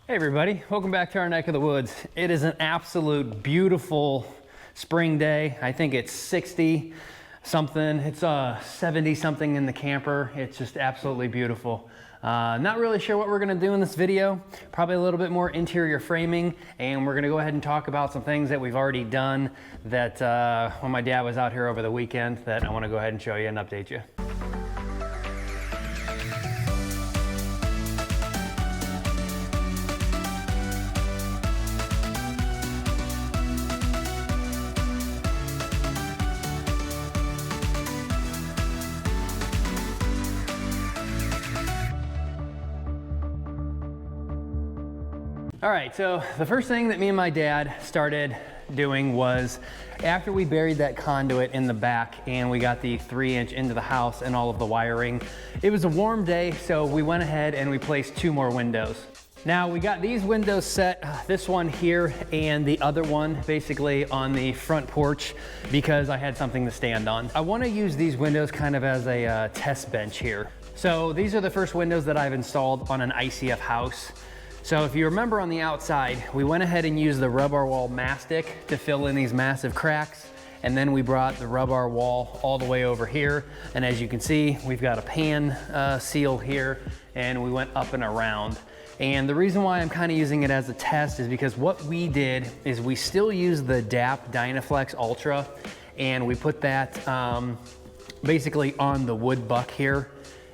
Hey everybody, welcome back to our neck of the woods. It is an absolute beautiful spring day. I think it's 60 something, it's 70 something in the camper. It's just absolutely beautiful. Not really sure what we're gonna do in this video. Probably a little bit more interior framing, and we're gonna go ahead and talk about some things that we've already done that when my dad was out here over the weekend that I wanna go ahead and show you and update you. All right, so the first thing that me and my dad started doing was after we buried that conduit in the back and we got the 3-inch into the house and all of the wiring, it was a warm day, so we went ahead and we placed 2 more windows. Now we got these windows set, this one here and the other one basically on the front porch because I had something to stand on. I want to use these windows kind of as a test bench here. So these are the first windows that I've installed on an ICF house. So if you remember on the outside, we went ahead and used the rubber wall mastic to fill in these massive cracks. And then we brought the rubber wall all the way over here. And as you can see, we've got a pan seal here and we went up and around. And the reason why I'm kind of using it as a test is because what we did is we still use the DAP Dynaflex Ultra and we put that basically on the wood buck here.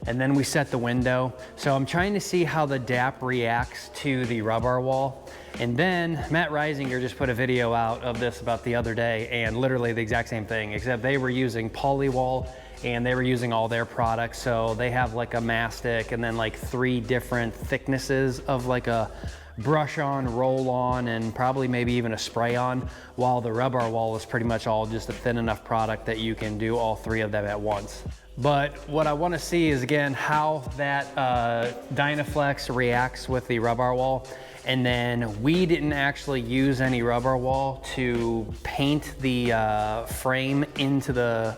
And then we set the window. So I'm trying to see how the DAP reacts to the rubber wall. And then Matt Reisinger just put a video out of this about the other day and literally the exact same thing, except they were using polywall and they were using all their products. So they have like a mastic and then like 3 different thicknesses of like a brush on, roll on, and probably maybe even a spray on, while the rubber wall is pretty much all just a thin enough product that you can do all 3 of them at once. But what I want to see is again how that Dynaflex reacts with the rubber wall. And then we didn't actually use any rubber wall to paint the frame into the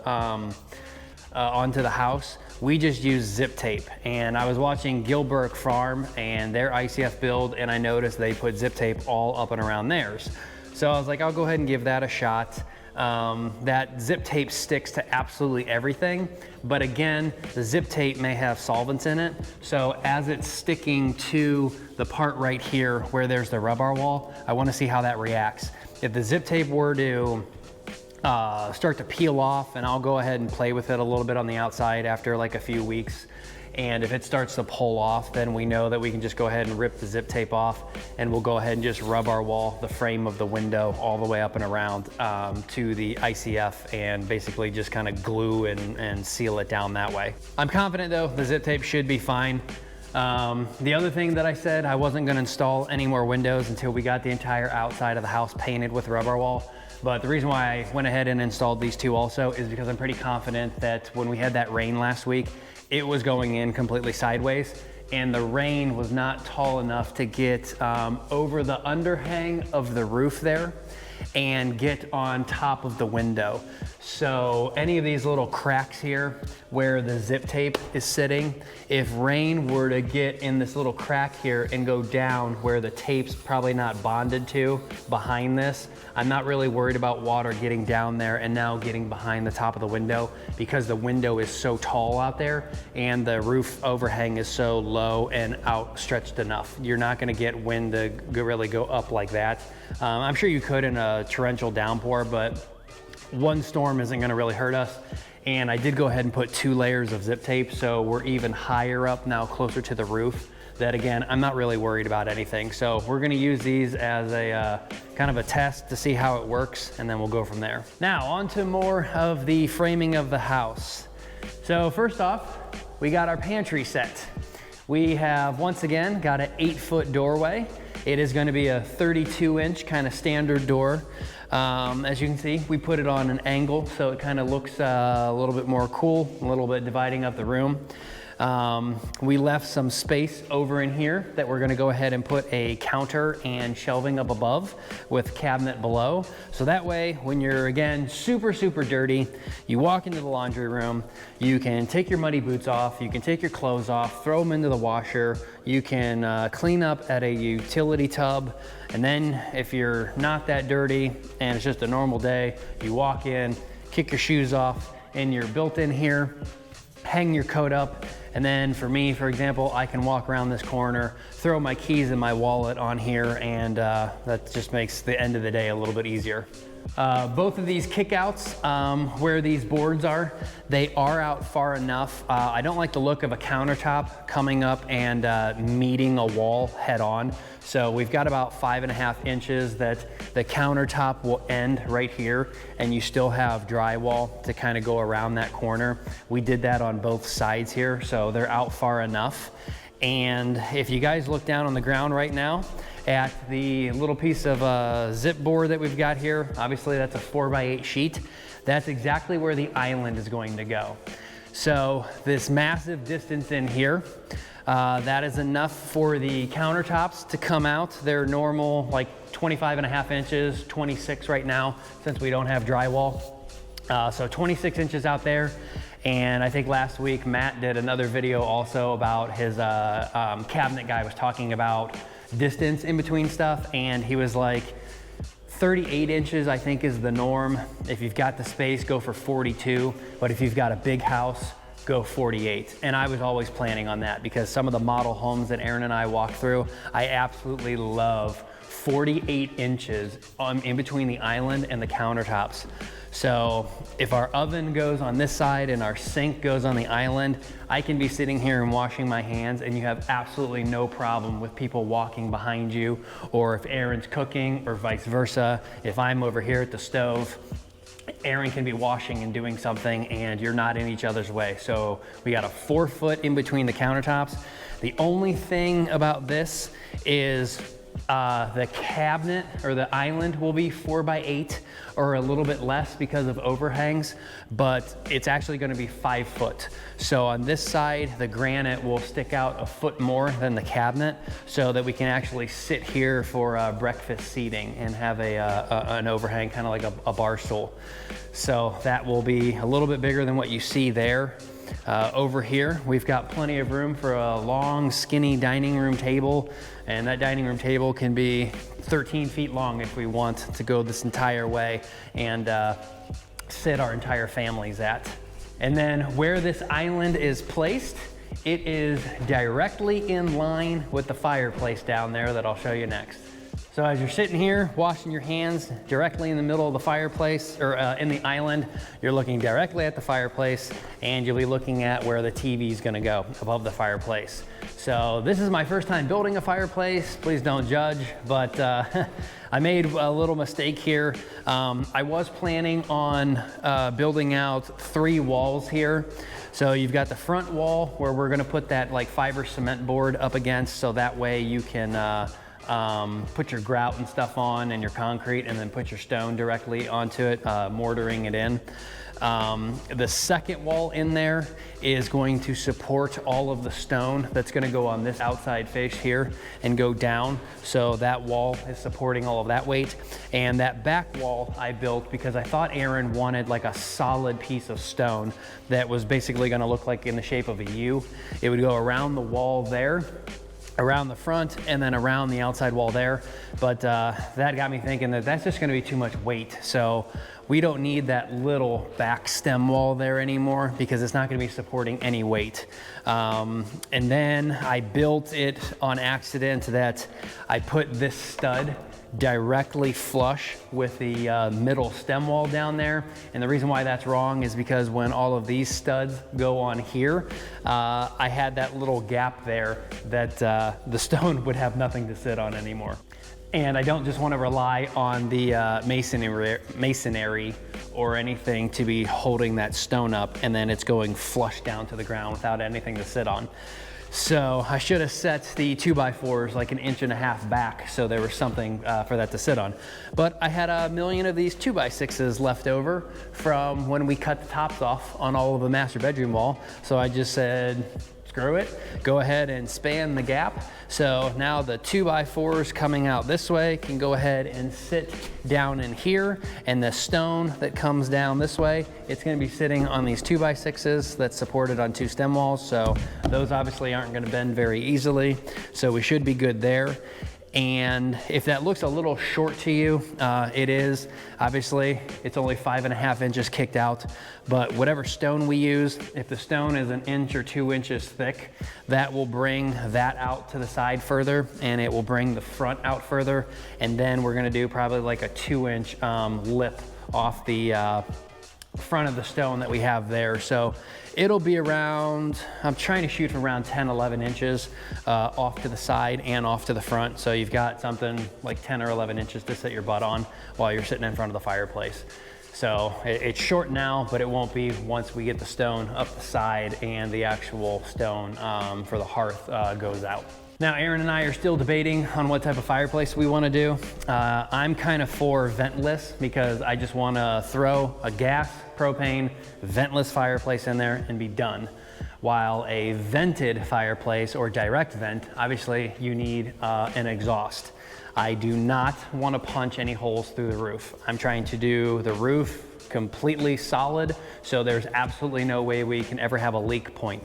onto the house. We just used zip tape. And I was watching Gilbert Farm and their ICF build, and I noticed they put zip tape all up and around theirs. So I was like, I'll go ahead and give that a shot. That zip tape sticks to absolutely everything, but again, the zip tape may have solvents in it. So as it's sticking to the part right here where there's the rubber wall, I want to see how that reacts. If the zip tape were to start to peel off, and I'll go ahead and play with it a little bit on the outside after like a few weeks. And if it starts to pull off, then we know that we can just go ahead and rip the zip tape off, and we'll go ahead and just rub our wall, the frame of the window, all the way up and around to the ICF, and basically just kind of glue and seal it down that way. I'm confident though, the zip tape should be fine. The other thing that I said, I wasn't gonna install any more windows until we got the entire outside of the house painted with rubber wall. But the reason why I went ahead and installed these 2 also is because I'm pretty confident that when we had that rain last week, it was going in completely sideways, and the rain was not tall enough to get over the underhang of the roof there and get on top of the window. So any of these little cracks here where the zip tape is sitting, if rain were to get in this little crack here and go down where the tape's probably not bonded to behind this, I'm not really worried about water getting down there and now getting behind the top of the window, because the window is so tall out there and the roof overhang is so low and outstretched enough. You're not gonna get wind to really go up like that. I'm sure you could in a torrential downpour, but one storm isn't gonna really hurt us. And I did go ahead and put 2 layers of zip tape, so we're even higher up now, closer to the roof. That again, I'm not really worried about anything. So we're gonna use these as a kind of a test to see how it works, and then we'll go from there. Now, on to more of the framing of the house. So first off, we got our pantry set. We have, once again, got an 8-foot doorway. It is gonna be a 32-inch kind of standard door. As you can see, we put it on an angle, so it kind of looks a little bit more cool, a little bit dividing up the room. We left some space over in here that we're gonna go ahead and put a counter and shelving up above with cabinet below. So that way, when you're, again, super, super dirty, you walk into the laundry room, you can take your muddy boots off, you can take your clothes off, throw them into the washer, you can clean up at a utility tub, and then if you're not that dirty and it's just a normal day, you walk in, kick your shoes off, and you're built in here, hang your coat up, and then for me, for example, I can walk around this corner, throw my keys and my wallet on here, and that just makes the end of the day a little bit easier. Both of these kickouts, where these boards are, they are out far enough. I don't like the look of a countertop coming up and meeting a wall head on. So we've got about 5.5 inches that the countertop will end right here, and you still have drywall to kind of go around that corner. We did that on both sides here, so they're out far enough. And if you guys look down on the ground right now at the little piece of zip board that we've got here, obviously that's a 4x8 sheet. That's exactly where the island is going to go. So this massive distance in here, that is enough for the countertops to come out. They're normal, like 25.5 inches, 26 right now, since we don't have drywall. So 26 inches out there. And I think last week, Matt did another video also about his cabinet guy was talking about distance in between stuff. And he was like, 38 inches, I think, is the norm. If you've got the space, go for 42. But if you've got a big house, go 48. And I was always planning on that because some of the model homes that Aaron and I walked through, I absolutely love 48 inches in between the island and the countertops. So if our oven goes on this side and our sink goes on the island, I can be sitting here and washing my hands and you have absolutely no problem with people walking behind you, or if Aaron's cooking or vice versa. If I'm over here at the stove, Aaron can be washing and doing something and you're not in each other's way. So we got a 4 foot in between the countertops. The only thing about this is the cabinet or the island will be 4x8 or a little bit less because of overhangs, but it's actually going to be 5 foot. So on this side, the granite will stick out a foot more than the cabinet so that we can actually sit here for breakfast seating and have an overhang, kind of like a bar stool. So that will be a little bit bigger than what you see there. Over here, we've got plenty of room for a long, skinny dining room table, and that dining room table can be 13 feet long if we want to go this entire way and sit our entire families at. And then where this island is placed, it is directly in line with the fireplace down there that I'll show you next. So as you're sitting here washing your hands directly in the middle of the fireplace, or in the island, you're looking directly at the fireplace, and you'll be looking at where the TV is gonna go, above the fireplace. So this is my first time building a fireplace. Please don't judge, but I made a little mistake here. I was planning on building out 3 walls here. So you've got the front wall where we're gonna put that like fiber cement board up against, so that way you can put your grout and stuff on and your concrete, and then put your stone directly onto it, mortaring it in. The second wall in there is going to support all of the stone that's going to go on this outside face here and go down. So that wall is supporting all of that weight. And that back wall I built because I thought Aaron wanted like a solid piece of stone that was basically going to look like in the shape of a U. It would go around the wall there, around the front, and then around the outside wall there. But that got me thinking that that's just gonna be too much weight. So we don't need that little back stem wall there anymore because it's not gonna be supporting any weight. And then I built it on accident that I put this stud directly flush with the middle stem wall down there. And the reason why that's wrong is because when all of these studs go on here, I had that little gap there that the stone would have nothing to sit on anymore. And I don't just want to rely on the masonry or anything to be holding that stone up and then it's going flush down to the ground without anything to sit on. So I should have set the 2x4s like 1.5 inches back so there was something for that to sit on. But I had a million of these 2x6s left over from when we cut the tops off on all of the master bedroom wall. So I just said, screw it, go ahead and span the gap. So now the 2x4s coming out this way can go ahead and sit down in here, and the stone that comes down this way, it's gonna be sitting on these 2x6s that's supported on 2 stem walls. So those obviously aren't gonna bend very easily. So we should be good there. And if that looks a little short to you, it is. Obviously, it's only 5.5 inches kicked out, but whatever stone we use, if the stone is 1 inch or 2 inches thick, that will bring that out to the side further, and it will bring the front out further. And then we're gonna do probably like a 2-inch lip off the front of the stone that we have there. So it'll be around, I'm trying to shoot for around 10, 11 inches off to the side and off to the front. So you've got something like 10 or 11 inches to sit your butt on while you're sitting in front of the fireplace. So it's short now, but it won't be once we get the stone up the side and the actual stone for the hearth goes out. Now, Aaron and I are still debating on what type of fireplace we want to do. I'm kind of for ventless because I just want to throw a gas, propane, ventless fireplace in there and be done. While a vented fireplace or direct vent, obviously you need an exhaust. I do not want to punch any holes through the roof. I'm trying to do the roof completely solid, so there's absolutely no way we can ever have a leak point.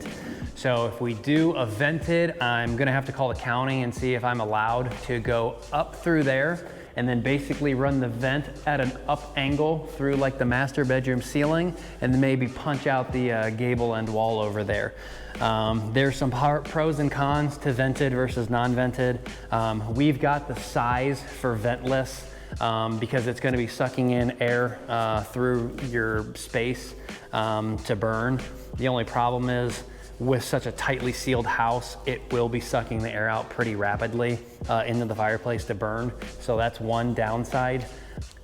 So if we do a vented, I'm gonna have to call the county and see if I'm allowed to go up through there and then basically run the vent at an up angle through like the master bedroom ceiling and then maybe punch out the gable end wall over there. There's some pros and cons to vented versus non-vented. We've got the size for ventless because it's going to be sucking in air through your space to burn. The only problem is with such a tightly sealed house, it will be sucking the air out pretty rapidly into the fireplace to burn. So that's one downside.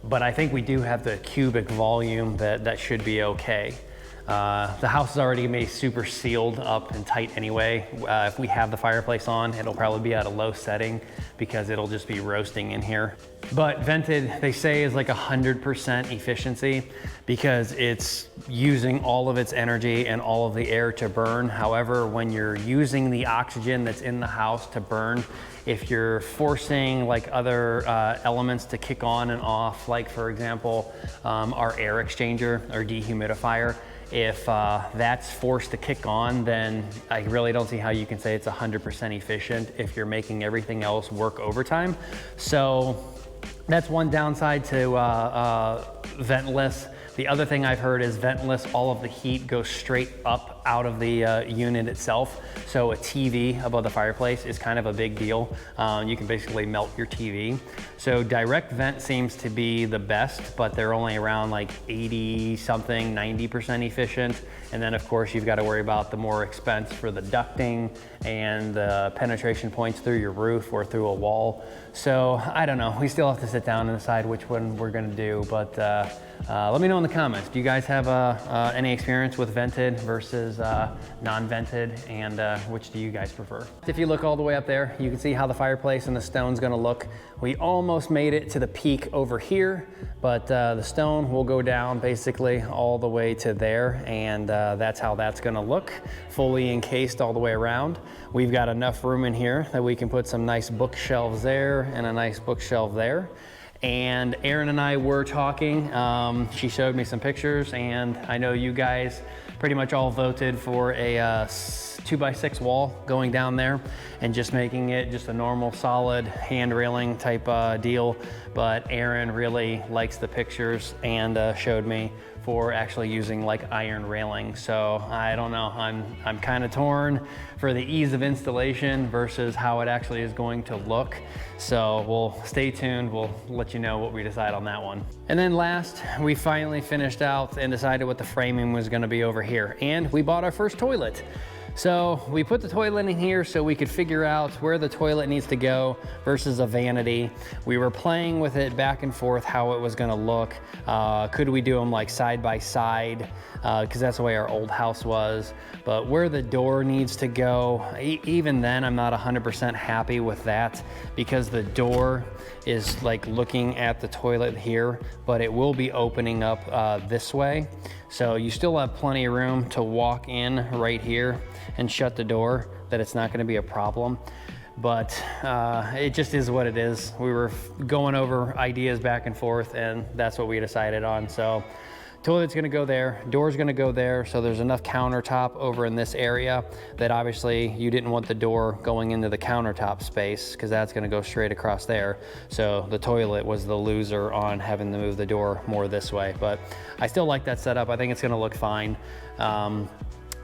But I think we do have the cubic volume that should be okay. The house is already gonna be super sealed up and tight anyway. If we have the fireplace on, it'll probably be at a low setting because it'll just be roasting in here. But vented, they say, is like 100% efficiency because it's using all of its energy and all of the air to burn. However, when you're using the oxygen that's in the house to burn, if you're forcing like other elements to kick on and off, like for example, our air exchanger or dehumidifier, if that's forced to kick on, then I really don't see how you can say it's 100% efficient if you're making everything else work overtime. So that's one downside to ventless. The other thing I've heard is ventless, all of the heat goes straight up out of the unit itself. So a TV above the fireplace is kind of a big deal. You can basically melt your TV. So direct vent seems to be the best, but they're only around like 80 something, 90% efficient. And then of course you've got to worry about the more expense for the ducting and the penetration points through your roof or through a wall. So I don't know, we still have to sit down and decide which one we're gonna do, but let me know in the comments. Do you guys have any experience with vented versus non-vented, and which do you guys prefer? If you look all the way up there, you can see how the fireplace and the stone's gonna look. We almost made it to the peak over here, but the stone will go down basically all the way to there, and that's how that's gonna look, fully encased all the way around. We've got enough room in here that we can put some nice bookshelves there and a nice bookshelf there. And Aaron and I were talking, she showed me some pictures, and I know you guys pretty much all voted for a 2x6 wall going down there and just making it just a normal solid hand railing type deal. But Aaron really likes the pictures and showed me for actually using like iron railing. So I don't know, I'm kind of torn for the ease of installation versus how it actually is going to look. So we'll stay tuned, we'll let you know what we decide on that one. And then last, we finally finished out and decided what the framing was gonna be over here. And we bought our first toilet. So we put the toilet in here so we could figure out where the toilet needs to go versus a vanity. We were playing with it back and forth, how it was gonna look. Could we do them like side by side? Because that's the way our old house was. But where the door needs to go, even then I'm not 100% happy with that because the door is like looking at the toilet here, but it will be opening up this way. So you still have plenty of room to walk in right here and shut the door, that it's not gonna be a problem. But it just is what it is. We were going over ideas back and forth, and that's what we decided on. So toilet's gonna go there, door's gonna go there, so there's enough countertop over in this area that obviously you didn't want the door going into the countertop space, because that's gonna go straight across there. So the toilet was the loser on having to move the door more this way. But I still like that setup. I think it's gonna look fine.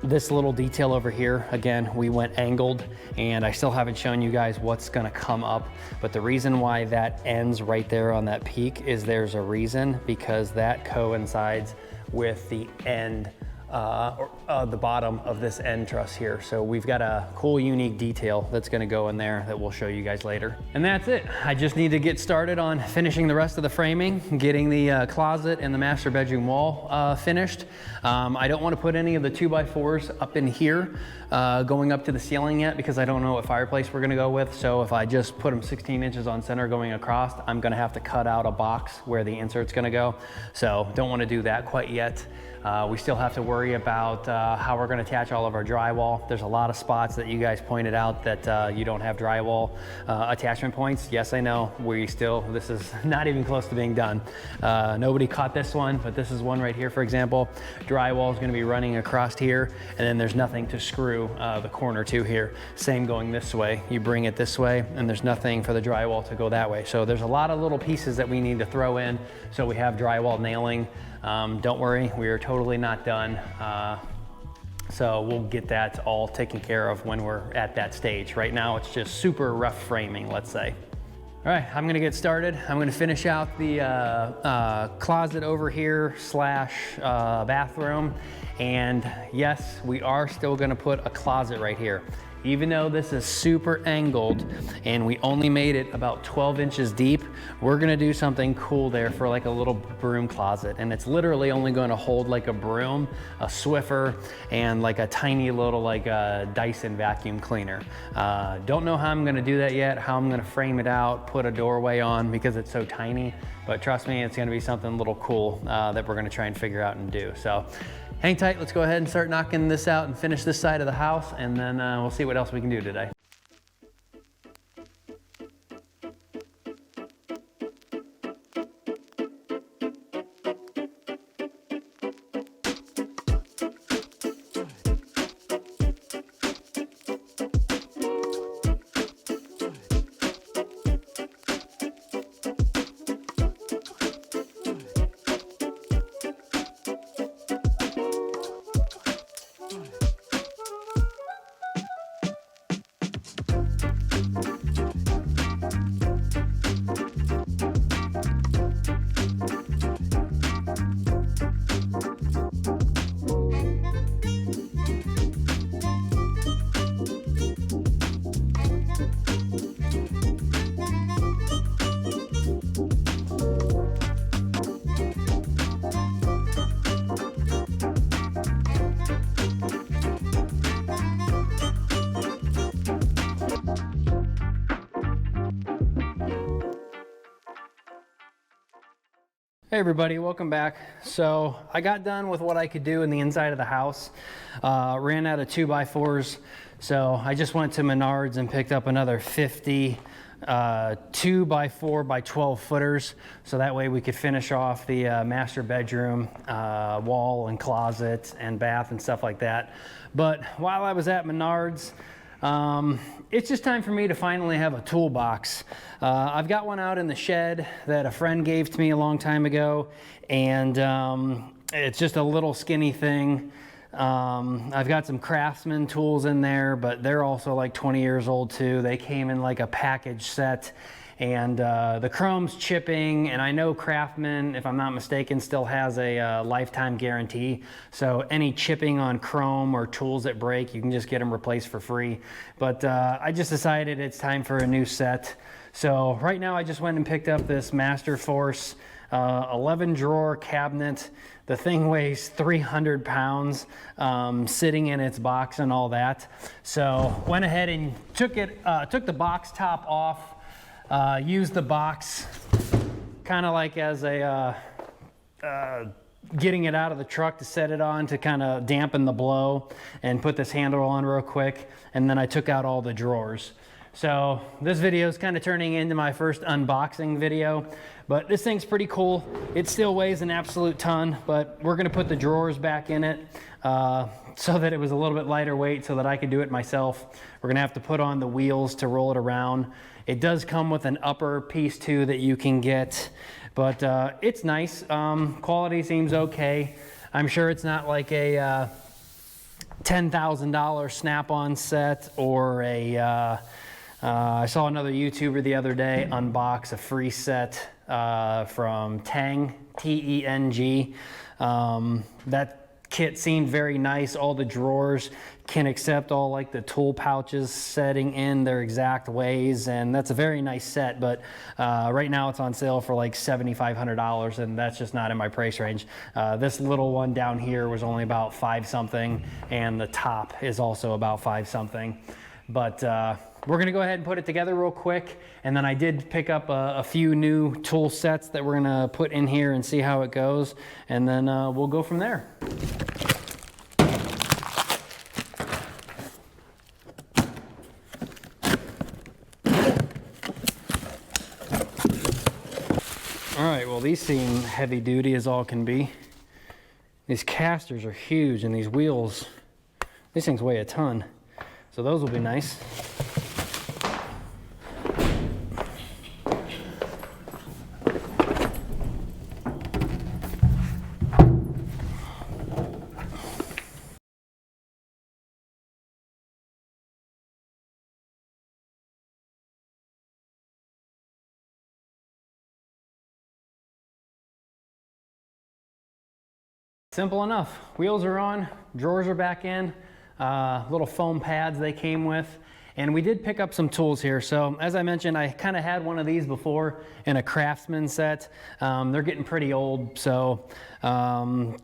This little detail over here, again, we went angled, and I still haven't shown you guys what's gonna come up, but the reason why that ends right there on that peak is there's a reason, because that coincides with the end, the bottom of this end truss here. So we've got a cool, unique detail that's gonna go in there that we'll show you guys later. And that's it. I just need to get started on finishing the rest of the framing, getting the closet and the master bedroom wall finished. I don't wanna put any of the 2x4s up in here, going up to the ceiling yet, because I don't know what fireplace we're gonna go with. So if I just put them 16 inches on center going across, I'm gonna have to cut out a box where the insert's gonna go. So don't wanna do that quite yet. We still have to worry about how we're gonna attach all of our drywall. There's a lot of spots that you guys pointed out that you don't have drywall attachment points. Yes, I know, this is not even close to being done. Nobody caught this one, but this is one right here, for example. Drywall is gonna be running across here, and then there's nothing to screw the corner to here. Same going this way. You bring it this way, and there's nothing for the drywall to go that way. So there's a lot of little pieces that we need to throw in, so we have drywall nailing. Don't worry, we are totally not done. So we'll get that all taken care of when we're at that stage. Right now, it's just super rough framing, let's say. All right, I'm gonna get started. I'm gonna finish out the closet over here / bathroom. And yes, we are still gonna put a closet right here. Even though this is super angled and we only made it about 12 inches deep, we're gonna do something cool there for like a little broom closet. And it's literally only gonna hold like a broom, a Swiffer, and like a tiny little like a Dyson vacuum cleaner. Don't know how I'm gonna do that yet, how I'm gonna frame it out, put a doorway on because it's so tiny, but trust me, it's gonna be something a little cool that we're gonna try and figure out and do. So hang tight, let's go ahead and start knocking this out and finish this side of the house, and then we'll see what else we can do today. Hey everybody, welcome back. So I got done with what I could do in the inside of the house. Ran out of 2x4s, so I just went to Menards and picked up another 50 2x4 by 12 footers, so that way we could finish off the master bedroom wall and closet and bath and stuff like that. But while I was at Menards, it's just time for me to finally have a toolbox. I've got one out in the shed that a friend gave to me a long time ago, and it's just a little skinny thing. I've got some Craftsman tools in there, but they're also like 20 years old too. They came in like a package set, and the chrome's chipping, and I know Craftsman, if I'm not mistaken, still has a lifetime guarantee. So any chipping on chrome or tools that break, you can just get them replaced for free. But I just decided it's time for a new set. So right now I just went and picked up this Master Force 11 drawer cabinet. The thing weighs 300 pounds, sitting in its box and all that. So went ahead and took the box top off, used the box kind of like as a getting it out of the truck to set it on to kind of dampen the blow and put this handle on real quick. And then I took out all the drawers. So this video is kind of turning into my first unboxing video, but this thing's pretty cool. It still weighs an absolute ton, but we're gonna put the drawers back in it so that it was a little bit lighter weight so that I could do it myself. We're gonna have to put on the wheels to roll it around. It does come with an upper piece too that you can get, but it's nice. Quality seems okay. I'm sure it's not like a $10,000 Snap-on set or a I saw another YouTuber the other day unbox a free set from Teng, T-E-N-G. That kit seemed very nice. All the drawers can accept all like the tool pouches setting in their exact ways, and that's a very nice set, but right now it's on sale for like $7,500, and that's just not in my price range. This little one down here was only about 5 something, and the top is also about 5 something. But we're gonna go ahead and put it together real quick, and then I did pick up a few new tool sets that we're gonna put in here and see how it goes, and then we'll go from there. All right, well, these seem heavy duty as all can be. These casters are huge, and these wheels, these things weigh a ton. So those will be nice. Simple enough. Wheels are on, drawers are back in, little foam pads they came with, and we did pick up some tools here. So as I mentioned, I kind of had one of these before in a Craftsman set. They're getting pretty old, so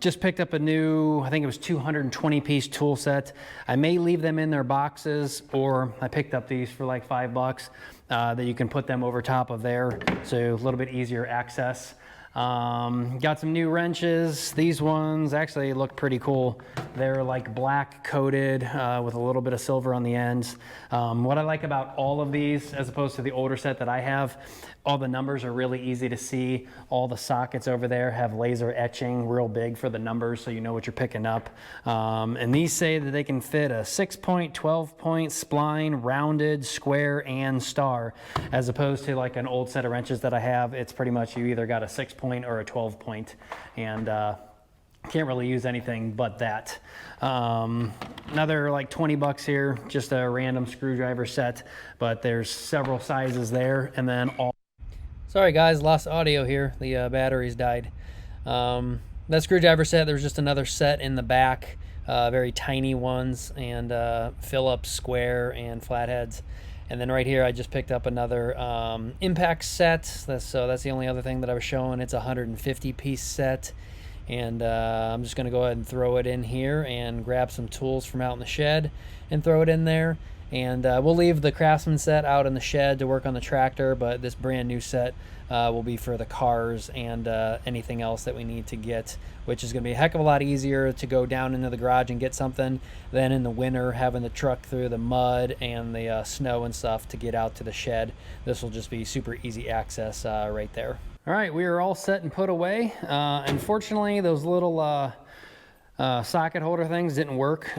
just picked up a new, I think it was 220 piece tool set. I may leave them in their boxes, or I picked up these for like $5 that you can put them over top of there, so a little bit easier access. Got some new wrenches. These ones actually look pretty cool. They're like black coated with a little bit of silver on the ends. What I like about all of these, as opposed to the older set that I have, all the numbers are really easy to see. All the sockets over there have laser etching real big for the numbers, so you know what you're picking up. And these say that they can fit a 6-point, 12-point, spline, rounded, square, and star, as opposed to like an old set of wrenches that I have. It's pretty much you either got a 6-point or a 12-point, and can't really use anything but that. Another like $20 here, just a random screwdriver set, but there's several sizes there, and then all. Sorry guys, lost audio here. The batteries died. That screwdriver set, there's just another set in the back, very tiny ones, and Phillips square and flatheads. And then right here, I just picked up another impact set. So that's the only other thing that I was showing. It's a 150 piece set. And I'm just gonna go ahead and throw it in here and grab some tools from out in the shed and throw it in there. And we'll leave the Craftsman set out in the shed to work on the tractor, but this brand new set will be for the cars and anything else that we need to get, which is going to be a heck of a lot easier to go down into the garage and get something than in the winter having the truck through the mud and the snow and stuff to get out to the shed. This will just be super easy access right there. All right, we are all set and put away. Unfortunately, those little socket holder things didn't work.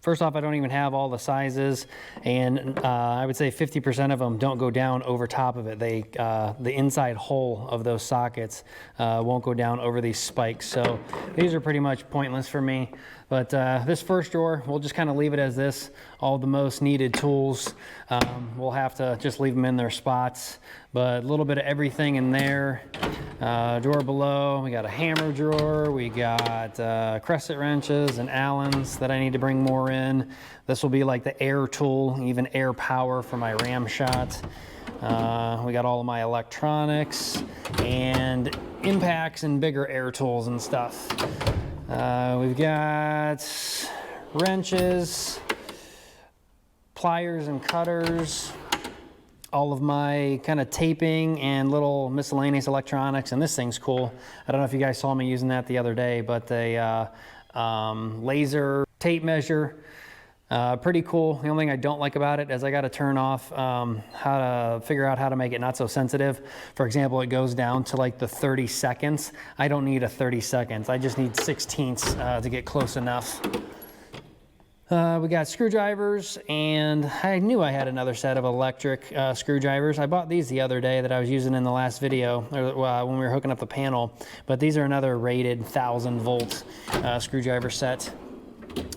First off, I don't even have all the sizes, and I would say 50% of them don't go down over top of it. They, the inside hole of those sockets won't go down over these spikes, so these are pretty much pointless for me. But this first drawer, we'll just kind of leave it as this. All the most needed tools, we'll have to just leave them in their spots. But a little bit of everything in there. Drawer below, we got a hammer drawer, we got crescent wrenches and Allens that I need to bring more in. This will be like the air tool, even air power for my ram shot. We got all of my electronics and impacts and bigger air tools and stuff. We've got wrenches, pliers and cutters, all of my kind of taping and little miscellaneous electronics, and this thing's cool. I don't know if you guys saw me using that the other day, but a laser tape measure. Pretty cool. The only thing I don't like about it is I got to turn off how to figure out how to make it not so sensitive. For example, it goes down to like the 30 seconds. I don't need a 30 seconds. I just need 1/16 to get close enough. We got screwdrivers, and I knew I had another set of electric screwdrivers. I bought these the other day that I was using in the last video when we were hooking up the panel, but these are another rated 1000 volt screwdriver set.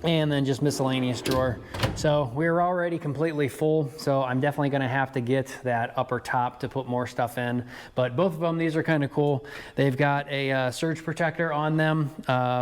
And then just miscellaneous drawer. So we're already completely full, so I'm definitely gonna have to get that upper top to put more stuff in. But both of them, these are kind of cool. They've got a surge protector on them,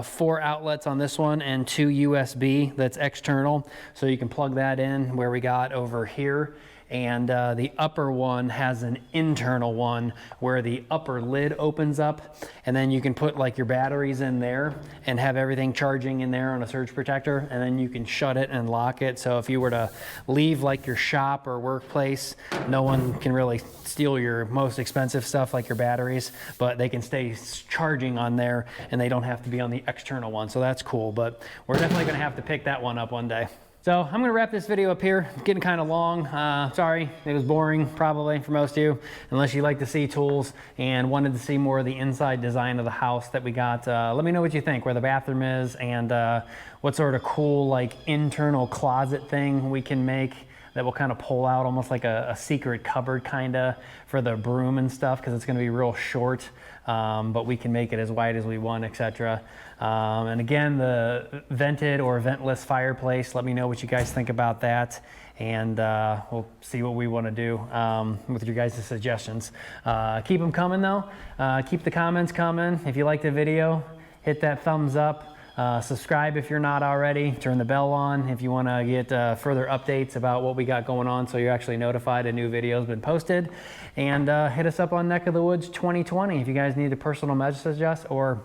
4 outlets on this one, and 2 USB that's external. So you can plug that in where we got over here. And the upper one has an internal one where the upper lid opens up, and then you can put like your batteries in there and have everything charging in there on a surge protector, and then you can shut it and lock it. So if you were to leave like your shop or workplace, no one can really steal your most expensive stuff like your batteries, but they can stay charging on there and they don't have to be on the external one. So that's cool, but we're definitely gonna have to pick that one up one day. So I'm gonna wrap this video up here. It's getting kind of long. Sorry, it was boring probably for most of you, unless you like to see tools and wanted to see more of the inside design of the house that we got. Let me know what you think, where the bathroom is, and what sort of cool like internal closet thing we can make that will kind of pull out almost like a secret cupboard kinda for the broom and stuff, because it's gonna be real short, but we can make it as wide as we want, etc. And again, the vented or ventless fireplace, let me know what you guys think about that, and we'll see what we want to do with your guys' suggestions. Keep them coming though. Keep the comments coming. If you like the video, hit that thumbs up. Subscribe if you're not already. Turn the bell on if you want to get further updates about what we got going on, so you're actually notified a new video has been posted. And hit us up on Neck of the Woods 2020 if you guys need a personal message us, or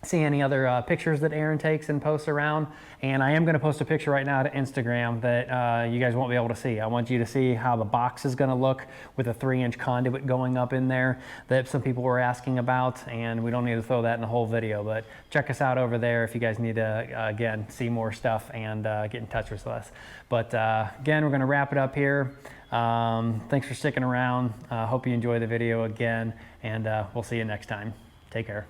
see any other pictures that Aaron takes and posts around. And I am going to post a picture right now to Instagram that you guys won't be able to see. I want you to see how the box is going to look with a 3-inch conduit going up in there that some people were asking about, and we don't need to throw that in the whole video, but check us out over there if you guys need to again see more stuff and get in touch with us. But again, we're going to wrap it up here. Thanks for sticking around. Hope you enjoy the video again, and we'll see you next time. Take care.